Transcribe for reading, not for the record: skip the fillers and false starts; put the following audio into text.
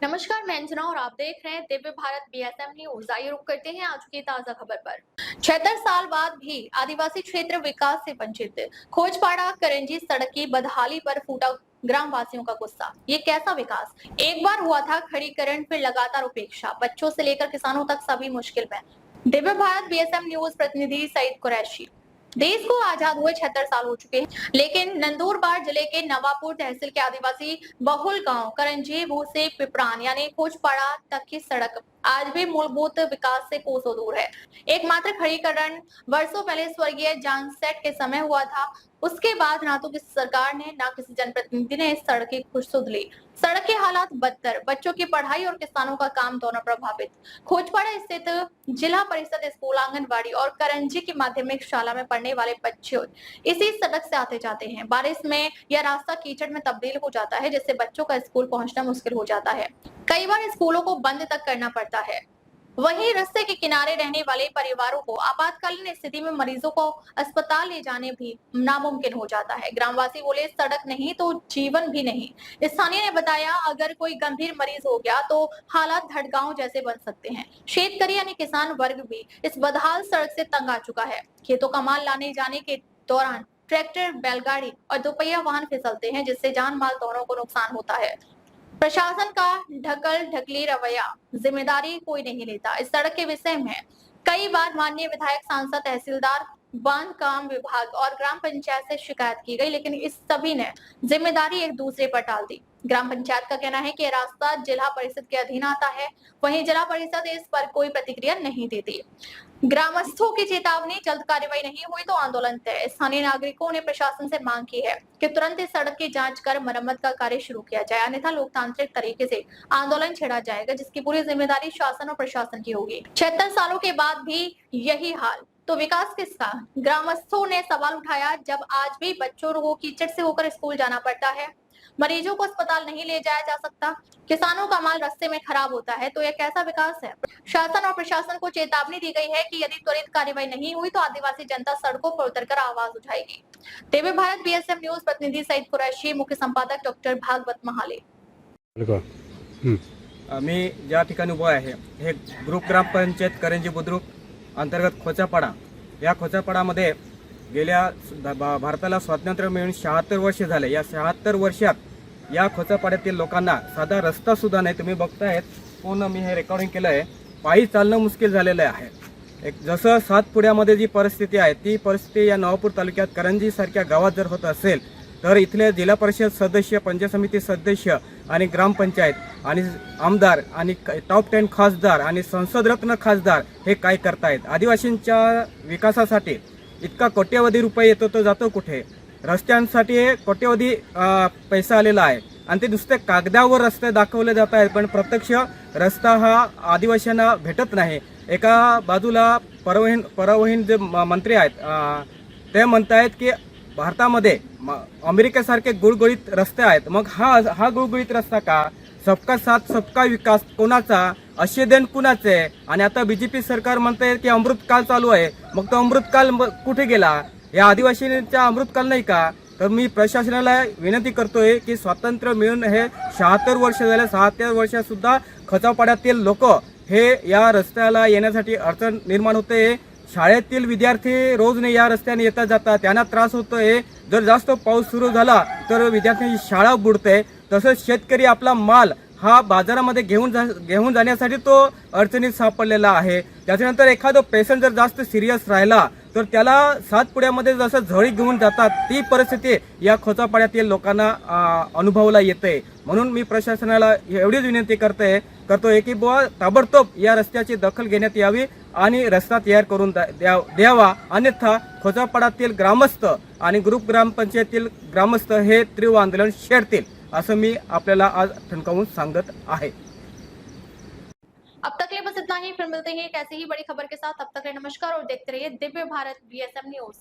नमस्कार, मैं अंजना और आप देख रहे हैं दिव्य भारत बीएसएम न्यूज। आइए रुक करते हैं आज की ताजा खबर पर। 76 साल बाद भी आदिवासी क्षेत्र विकास से वंचित। खोजपाड़ा करंजी सड़क की बदहाली पर फूटा ग्राम वासियों का गुस्सा। ये कैसा विकास? एक बार हुआ था खड़ीकरण, फिर लगातार उपेक्षा। बच्चों से लेकर किसानों तक सभी मुश्किल में। दिव्य भारत बीएसएम न्यूज प्रतिनिधि सईद कुरैशी। देश को आजाद हुए 76 साल हो चुके हैं, लेकिन नंदुरबार जिले के नवापुर तहसील के आदिवासी बहुल गांव करंजी से पिपरान यानी खोजपाड़ा तक की सड़क आज भी मूलभूत विकास से कोसों दूर है। एकमात्र खड़ीकरण वर्षों पहले स्वर्गीय जानसेट के समय हुआ था। उसके बाद ना तो किसी सरकार ने ना किसी जनप्रतिनिधि ने इस सड़क की कुछ सुध ली। सड़क के हालात बदतर, बच्चों की पढ़ाई और किसानों का काम दोनों प्रभावित। खोजपाड़ा स्थित जिला परिषद स्कूल, आंगनबाड़ी और करंजी की माध्यमिक शाला में पढ़ने वाले बच्चे इसी सड़क से आते जाते हैं। बारिश में यह रास्ता कीचड़ में तब्दील हो जाता है, जिससे बच्चों का स्कूल पहुंचना मुश्किल हो जाता है। कई बार स्कूलों को बंद तक करना पड़ता है। वहीं रास्ते के किनारे रहने वाले परिवारों को आपातकालीन स्थिति में मरीजों को अस्पताल ले जाने भी नामुमकिन हो जाता है। ग्रामवासी बोले, सड़क नहीं तो जीवन भी नहीं। स्थानीय ने बताया, अगर कोई गंभीर मरीज हो गया तो हालात धड़गांव जैसे बन सकते हैं। शेतकरी यानी किसान वर्ग भी इस बदहाल सड़क से तंग आ चुका है। खेतों का माल लाने जाने के दौरान ट्रैक्टर, बैलगाड़ी और दोपहिया वाहन फिसलते हैं, जिससे जान माल दोनों को नुकसान होता है। प्रशासन का ढकल ढकली रवैया, जिम्मेदारी कोई नहीं लेता। इस सड़क के विषय में कई बार माननीय विधायक, सांसद, तहसीलदार, बांध काम विभाग और ग्राम पंचायत से शिकायत की गई, लेकिन इस सभी ने जिम्मेदारी एक दूसरे पर टाल दी। ग्राम पंचायत का कहना है कि यह रास्ता जिला परिषद के अधीन आता है, वहीं जिला परिषद इस पर कोई प्रतिक्रिया नहीं देती। ग्रामस्थों की चेतावनी, जल्द कार्रवाई नहीं हुई तो आंदोलन तय। स्थानीय नागरिकों ने प्रशासन से मांग की है कि तुरंत इस सड़क की जांच कर मरम्मत का कार्य शुरू किया जाए, अन्यथा लोकतांत्रिक तरीके से आंदोलन छेड़ा जाएगा, जिसकी पूरी जिम्मेदारी शासन और प्रशासन की होगी। 76 सालों के बाद भी यही हाल तो विकास किसका? ग्रामस्थों ने सवाल उठाया। जब आज भी बच्चों को कीचड़ से होकर स्कूल जाना पड़ता है, मरीजों को अस्पताल नहीं ले जाया जा सकता, किसानों का माल रास्ते में खराब होता है, तो यह कैसा विकास है? शासन और प्रशासन को चेतावनी दी गई है कि यदि त्वरित कार्रवाई नहीं हुई तो आदिवासी जनता सड़कों पर उतरकर आवाज उठाएगी। दिव्य भारत बीएसएम न्यूज प्रतिनिधि सईद कुरैशी, मुख्य संपादक डॉक्टर भागवत महाले। आम्ही ज्या ठिकाणी उभो आहे हे ग्रुप ग्रामपंचायत करंजी बुद्रुक अंतर्गत खोचापाडा या खोचापाडामध्ये गेल्या भारताला स्वातंत्र्य मिळून 76 वर्ष झाले। या 76 वर्षात या खोचापाड्यातील लोकांना साधा रस्ता सुद्धा नाही। तुम्ही बघतायत, पूर्ण मी हे रेकॉर्डिंग केलं आहे, पायी चालणं मुश्किल झालेलं आहे। एक जसं सातपुड्यामध्ये जी परिस्थिती आहे ती परिस्थिती या नवापूर तालुक्यात करंजी सारख्या गावात जर होत असेल तर इथले जिल्हा परिषद सदस्य, पंचायत समिती सदस्य आणि ग्रामपंचायत आणि आमदार आणि टॉप 10 खासदार आणि संसदरत्न खासदार हे काय करतायत? आदिवासींच्या विकासासाठी इतका कोट्यवधी रुपये येतो तो जातो कुठे? रस्त्यांसाठी कोट्यवधी पैसा आलेला आहे आणि ते नुसते कागदावर रस्ते दाखवले जात आहेत, पण प्रत्यक्ष रस्ता हा आदिवासींना भेटत नाही। एका बाजूला परवहीन जे मंत्री आहेत ते म्हणतायत की भारतामध्ये अमेरिकेसारखे गुळगुळीत रस्ते आहेत। मग हा गुळगुळीत रस्ता का? सबका साथ सबका विकास कोणाचा? असे देण कुणाचे? आणि आता बीजेपी सरकार म्हणते की अमृतकाल चालू आहे, मग तो अमृतकाल कुठे गेला? या आदिवासींचा अमृतकाल नाही का? तर मी प्रशासनाला विनंती करतोय की स्वातंत्र्य मिळून हे 76 वर्ष झाले, 76 वर्षात सुद्धा खोचापाड्यातील लोक हे या रस्त्याला येण्यासाठी अडचण निर्माण होते। शाळेतील विद्यार्थी रोजने या रस्त्याने येता जातात, त्यांना त्रास होतोय। जर जास्त पाऊस सुरू झाला तर विद्यार्थ्यांची शाळा बुडते। तसंच शेतकरी आपला माल हा बाजारामध्ये घेऊन जाण्यासाठी तो अडचणीत सापडलेला आहे। त्याच्यानंतर एखादा पेशंट जर जास्त सिरियस राहिला तर त्याला सातपुड्यामध्ये जसं झळी घेऊन जातात ती परिस्थिती या खोचापाड्यातील लोकांना अनुभवला येते। म्हणून मी प्रशासनाला एवढीच विनंती करतोय की बुवा ताबडतोब या रस्त्याची दखल घेण्यात यावी आणि रस्ता तयार करून द्यावा, अन्यथा खोचापाड्यातील ग्रामस्थ आणि ग्रुप ग्रामपंचायतीतील ग्रामस्थ हे तीव्र आंदोलन छेडतील, असं मी आपल्याला आज ठणकावून सांगत आहे। अब तक के लिए बस इतना ही, फिर मिलते हैं एक ऐसी ही बड़ी खबर के साथ। तब तक के लिए नमस्कार और देखते रहिए दिव्य भारत बीएसएम न्यूज।